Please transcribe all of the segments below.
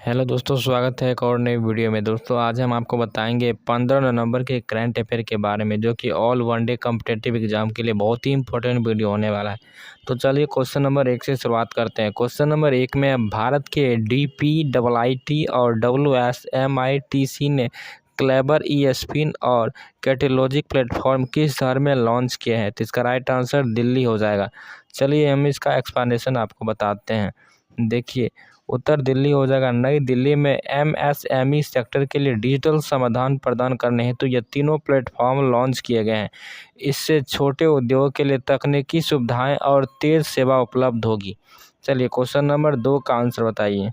Hello दोस्तों, स्वागत है एक और नई वीडियो में। दोस्तों आज हम आपको बताएंगे 15 नवंबर के करंट अफेयर के बारे में, जो कि ऑल वनडे कॉम्पिटिटिव एग्जाम के लिए बहुत ही इंपॉर्टेंट वीडियो होने वाला है। तो चलिए क्वेश्चन नंबर 1 से शुरुआत करते हैं। क्वेश्चन नंबर 1 में भारत के DPIIT और WSMITC ने क्लेबर ई-स्पिन और कैटेलॉजिक प्लेटफॉर्म किस शहर में लॉन्च किए हैं? तो इसका राइट आंसर दिल्ली हो जाएगा। चलिए हम इसका एक्सप्लेनेशन आपको बताते हैं। देखिए, उत्तर दिल्ली हो जाएगा। नई दिल्ली में MSME सेक्टर के लिए डिजिटल समाधान प्रदान करने हेतु ये तीनों प्लेटफॉर्म लॉन्च किए गए हैं। इससे छोटे उद्योग के लिए तकनीकी सुविधाएं और तेज सेवा उपलब्ध होगी। चलिए क्वेश्चन नंबर 2 का आंसर बताइए।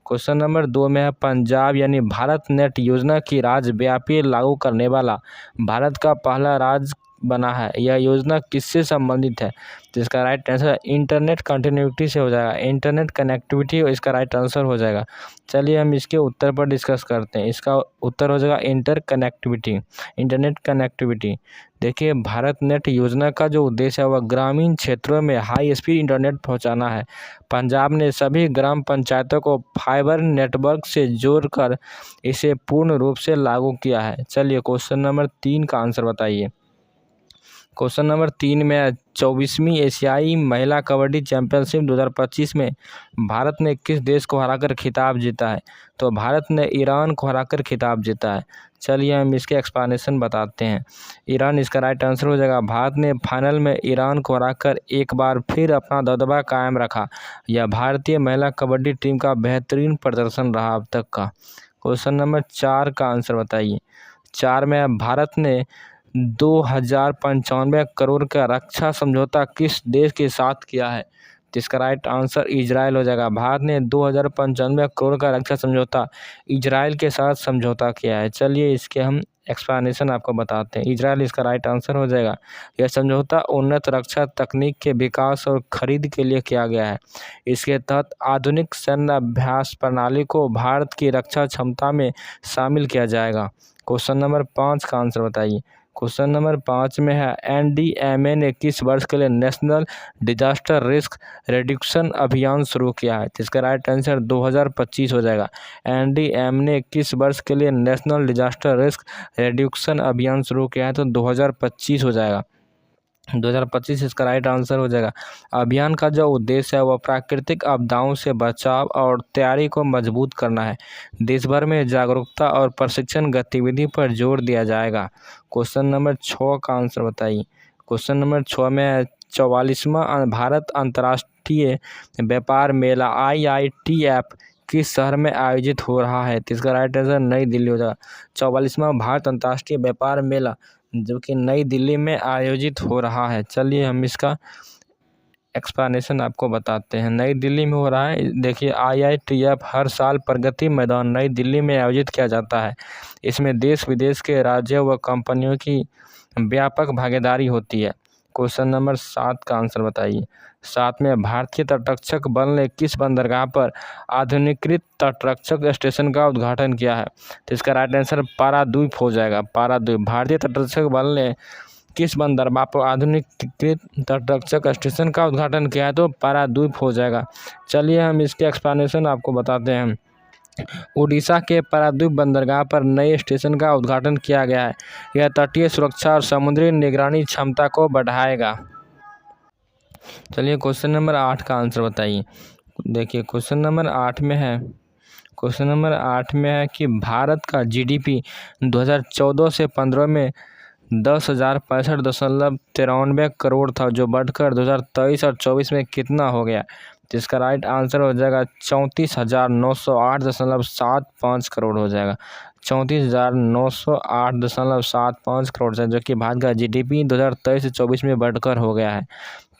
क्वेश्चन नंबर 2 में है पंजाब यानी भारत नेट योजना की राज्यव्यापी लागू करने वाला भारत का पहला राज्य बना है। यह योजना किससे संबंधित है? तो इसका राइट आंसर इंटरनेट कंटिन्यूटी से हो जाएगा। इंटरनेट कनेक्टिविटी इसका राइट आंसर हो जाएगा। चलिए हम इसके उत्तर पर डिस्कस करते हैं। इसका उत्तर हो जाएगा इंटरनेट कनेक्टिविटी। देखिए, भारत नेट योजना का जो उद्देश्य है वह ग्रामीण क्षेत्रों में हाई स्पीड इंटरनेट पहुंचाना है। पंजाब ने सभी ग्राम पंचायतों को फाइबर नेटवर्क से जोड़कर इसे पूर्ण रूप से लागू किया है। चलिए क्वेश्चन नंबर 3 का आंसर बताइए। क्वेश्चन नंबर 3 में 24वीं एशियाई महिला कबड्डी चैंपियनशिप 2025 में भारत ने किस देश को हराकर खिताब जीता है? तो भारत ने ईरान को हराकर खिताब जीता है। चलिए हम इसके एक्सप्लेनेशन बताते हैं। ईरान इसका राइट आंसर हो जाएगा। भारत ने फाइनल में ईरान को हराकर एक बार फिर अपना दबदबा कायम रखा। यह भारतीय महिला कबड्डी टीम का बेहतरीन प्रदर्शन रहा अब तक का। क्वेश्चन नंबर 4 का आंसर बताइए। 4 में भारत ने 2095 करोड़ का रक्षा समझौता किस देश के साथ किया है? तो इसका राइट आंसर इजराइल हो जाएगा। भारत ने 2095 करोड़ का रक्षा समझौता इजराइल के साथ समझौता किया है। चलिए इसके हम एक्सप्लेनेशन आपको बताते हैं। इजराइल इसका राइट आंसर हो जाएगा। यह समझौता उन्नत रक्षा तकनीक के विकास और खरीद के लिए किया गया है। इसके तहत आधुनिक सैन्य अभ्यास प्रणाली को भारत की रक्षा क्षमता में शामिल किया जाएगा। क्वेश्चन नंबर 5 का आंसर बताइए। क्वेश्चन नंबर 5 में है NDMA ने किस वर्ष के लिए नेशनल डिजास्टर रिस्क रिडक्शन अभियान शुरू किया है? तो इसका राइट आंसर 2025 हो जाएगा। NDMA ने किस वर्ष के लिए नेशनल डिजास्टर रिस्क रिडक्शन अभियान शुरू किया है? तो 2025 हो जाएगा। 2025 इसका राइट आंसर हो जाएगा। अभियान का जो उद्देश्य है वह प्राकृतिक आपदाओं से बचाव और तैयारी को मजबूत करना है। देश भर में जागरूकता और प्रशिक्षण गतिविधि पर जोर दिया जाएगा। क्वेश्चन नंबर 6 का आंसर बताइए। क्वेश्चन नंबर 6 में 44वां भारत अंतर्राष्ट्रीय व्यापार मेला IITF किस शहर में आयोजित हो रहा है? तो इसका राइट आंसर नई दिल्ली हो जाएगा। 44वां भारत अंतर्राष्ट्रीय व्यापार मेला जो कि नई दिल्ली में आयोजित हो रहा है। चलिए हम इसका एक्सप्लेनेशन आपको बताते हैं। नई दिल्ली में हो रहा है। देखिए, IITF हर साल प्रगति मैदान नई दिल्ली में आयोजित किया जाता है। इसमें देश विदेश के राज्यों व कंपनियों की व्यापक भागीदारी होती है। क्वेश्चन नंबर 7 का आंसर बताइए। 7 में भारतीय तटरक्षक बल ने किस बंदरगाह पर आधुनिकीकृत तटरक्षक स्टेशन का उद्घाटन किया है? तो इसका राइट आंसर पारादीप हो जाएगा। पारादीप। भारतीय तटरक्षक बल ने किस बंदरगाह पर आधुनिकीकृत तटरक्षक स्टेशन का उद्घाटन किया है? तो पारादीप हो जाएगा। चलिए हम इसके एक्सप्लेनेशन आपको बताते हैं। उड़ीसा के पारादीप बंदरगाह पर नए स्टेशन का उद्घाटन किया गया है। यह तटीय सुरक्षा और समुद्री निगरानी क्षमता को बढ़ाएगा। चलिए क्वेश्चन नंबर 8 का आंसर बताइए। देखिए क्वेश्चन नंबर 8 में है कि भारत का GDP 2014 से 15 में 10,065.93 करोड़ था, जो बढ़कर 2023 और 24 में कितना हो गया? तो इसका राइट आंसर हो जाएगा 34,908.75 करोड़ हो जाएगा। 34,908.75 करोड़ से, जो कि भारत का GDP 2023 से 24 में बढ़कर हो गया है।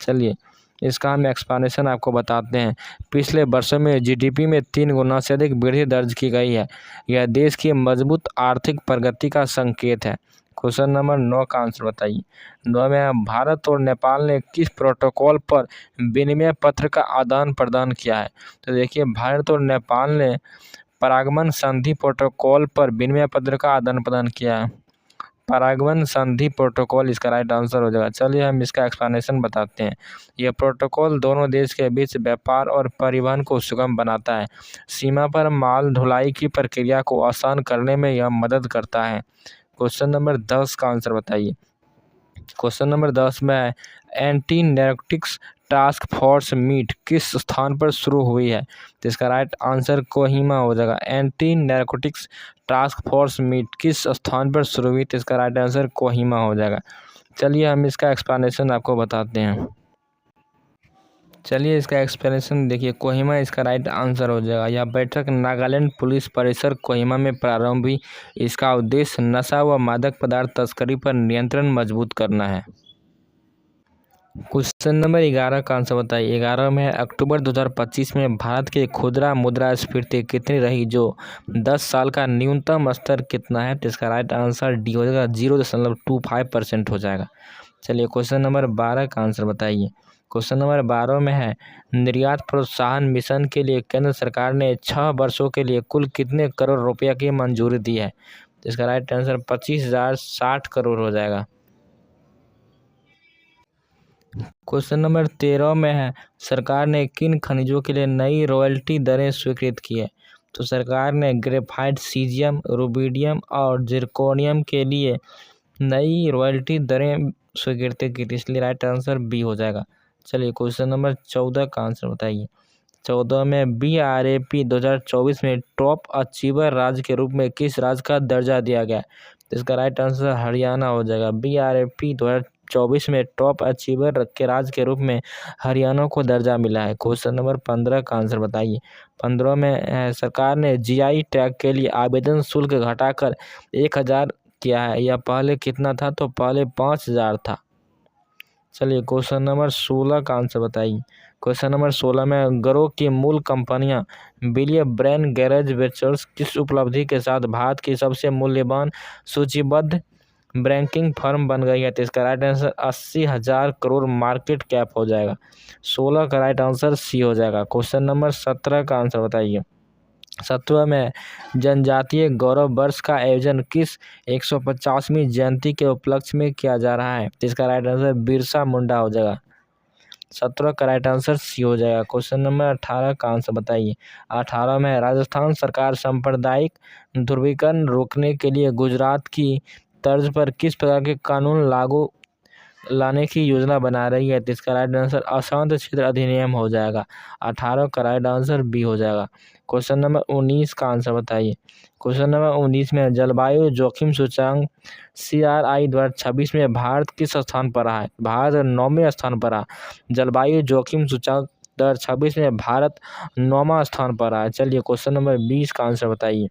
चलिए इसका हम एक्सप्लेनेशन आपको बताते हैं। पिछले वर्षों में GDP में 3 गुना से अधिक वृद्धि दर्ज की गई है। यह देश की मजबूत आर्थिक प्रगति का संकेत है। क्वेश्चन नंबर 9 का आंसर बताइए। 9 में भारत और नेपाल ने किस प्रोटोकॉल पर विनिमय पत्र का आदान प्रदान किया है? तो देखिए, भारत और नेपाल ने परागमन संधि प्रोटोकॉल पर विनिमय पत्र का आदान प्रदान किया है। परागमन संधि प्रोटोकॉल इसका राइट आंसर हो जाएगा। चलिए हम इसका एक्सप्लेनेशन बताते हैं। यह प्रोटोकॉल दोनों देश के बीच व्यापार और परिवहन को सुगम बनाता है। सीमा पर माल ढुलाई की प्रक्रिया को आसान करने में यह मदद करता है। क्वेश्चन नंबर 10 का आंसर बताइए। क्वेश्चन नंबर 10 में है, एंटी नैर्कोटिक्स टास्क फोर्स मीट किस स्थान पर शुरू हुई है? तो इसका राइट आंसर कोहिमा हो जाएगा। एंटी नैर्कोटिक्स टास्क फोर्स मीट किस स्थान पर शुरू हुई? तो इसका राइट आंसर कोहिमा हो जाएगा। चलिए हम इसका एक्सप्लेनेशन आपको बताते हैं। चलिए इसका एक्सप्लेनेशन देखिए। कोहिमा इसका राइट आंसर हो जाएगा। यह बैठक नागालैंड पुलिस परिसर कोहिमा में प्रारंभ हुई। इसका उद्देश्य नशा व मादक पदार्थ तस्करी पर नियंत्रण मजबूत करना है। क्वेश्चन नंबर 11 का आंसर बताइए। 11 में अक्टूबर 2025 में भारत की खुदरा मुद्रास्फीति कितनी रही, जो 10 साल का न्यूनतम स्तर कितना है? तो इसका राइट आंसर डी हो जाएगा, 0.25% हो जाएगा। चलिए क्वेश्चन नंबर 12 का आंसर बताइए। क्वेश्चन नंबर 12 में है, निर्यात प्रोत्साहन मिशन के लिए केंद्र सरकार ने 6 वर्षों के लिए कुल कितने करोड़ रुपया की मंजूरी दी है? तो इसका राइट आंसर 25,060 करोड़ हो जाएगा। क्वेश्चन नंबर 13 में है, सरकार ने किन खनिजों के लिए नई रॉयल्टी दरें स्वीकृत की है? तो सरकार ने ग्रेफाइट, सीजियम, रुबिडियम और जिरकोनियम के लिए नई रॉयल्टी दरें स्वीकृत की थी, इसलिए राइट आंसर बी हो जाएगा। चलिए क्वेश्चन नंबर 14 का आंसर बताइए। 14 में BRAP 2024 में टॉप अचीवर राज्य के रूप में किस राज्य का दर्जा दिया गया? तो इसका राइट आंसर हरियाणा हो जाएगा। BRAP 2024 में टॉप अचीवर के राज्य के रूप में हरियाणा को दर्जा मिला है। क्वेश्चन नंबर 15 का आंसर बताइए। 15 में सरकार ने GI टैग के लिए आवेदन शुल्क घटाकर 1,000 किया है। यह पहले कितना था? तो पहले 5,000 था। चलिए क्वेश्चन नंबर 16 का आंसर बताइए। क्वेश्चन नंबर 16 में ग्रो की मूल कंपनियां बिलियर ब्रेन गैरेज वेंचर्स किस उपलब्धि के साथ भारत की सबसे मूल्यवान सूचीबद्ध बैंकिंग फर्म बन गई है? तो इसका right answer 80,000 crore market cap हो जाएगा। 16 का राइट आंसर सी हो जाएगा। क्वेश्चन नंबर 17 का आंसर बताइए। 17 में जनजातीय गौरव वर्ष का आयोजन किस 150वीं जयंती के उपलक्ष्य में किया जा रहा है? इसका राइट आंसर बिरसा मुंडा हो जाएगा। 17 का राइट आंसर सी हो जाएगा। क्वेश्चन नंबर 18 का आंसर बताइए। 18 में राजस्थान सरकार सांप्रदायिक ध्रुवीकरण रोकने के लिए गुजरात की तर्ज पर किस प्रकार के कानून लागू लाने की योजना बना रही है? तो इसका राइट आंसर अशांत क्षेत्र अधिनियम हो जाएगा। 18 का राइट आंसर बी हो जाएगा। क्वेश्चन नंबर 19 का आंसर बताइए। क्वेश्चन नंबर 19 में जलवायु जोखिम सूचकांक CRI 2026 में भारत किस स्थान पर रहा है? भारत 9वें स्थान पर रहा। जलवायु जोखिम सूचकांक 2026 में भारत 9वां स्थान पर रहा है। चलिए क्वेश्चन नंबर 20 का आंसर बताइए।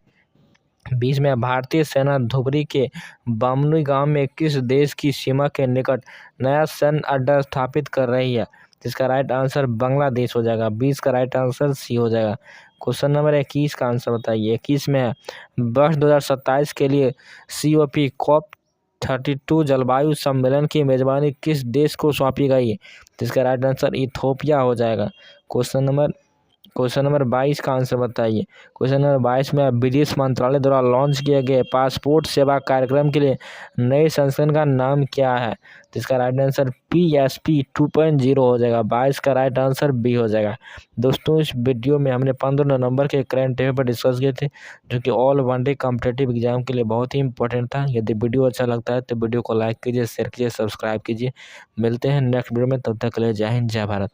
20 में भारतीय सेना धुबरी के बामनी गांव में किस देश की सीमा के निकट नया सैन्य अड्डा स्थापित कर रही है? जिसका राइट आंसर बांग्लादेश हो जाएगा। 20 का राइट आंसर सी हो जाएगा। क्वेश्चन नंबर 21 का आंसर बताइए। 21 में वर्ष 2027 के लिए COP COP32 जलवायु सम्मेलन की मेजबानी किस देश को सौंपी गई है? जिसका राइट आंसर इथोपिया हो जाएगा। क्वेश्चन नंबर 22 का आंसर बताइए। क्वेश्चन नंबर 22 में विदेश मंत्रालय द्वारा लॉन्च किए गए पासपोर्ट सेवा कार्यक्रम के लिए नए संस्करण का नाम क्या है? तो इसका राइट आंसर PSP 2.0 हो जाएगा। 22 का राइट आंसर बी हो जाएगा। दोस्तों इस वीडियो में हमने 15 नंबर के करंट अफेयर पर डिस्कस किए थे, जो कि ऑल वनडे कॉम्पिटिटिव एग्जाम के लिए बहुत ही इंपॉर्टेंट था। यदि वीडियो अच्छा लगता है तो वीडियो को लाइक कीजिए, शेयर कीजिए, सब्सक्राइब कीजिए। मिलते हैं नेक्स्ट वीडियो में, तब तक के लिए जय हिंद, जय भारत।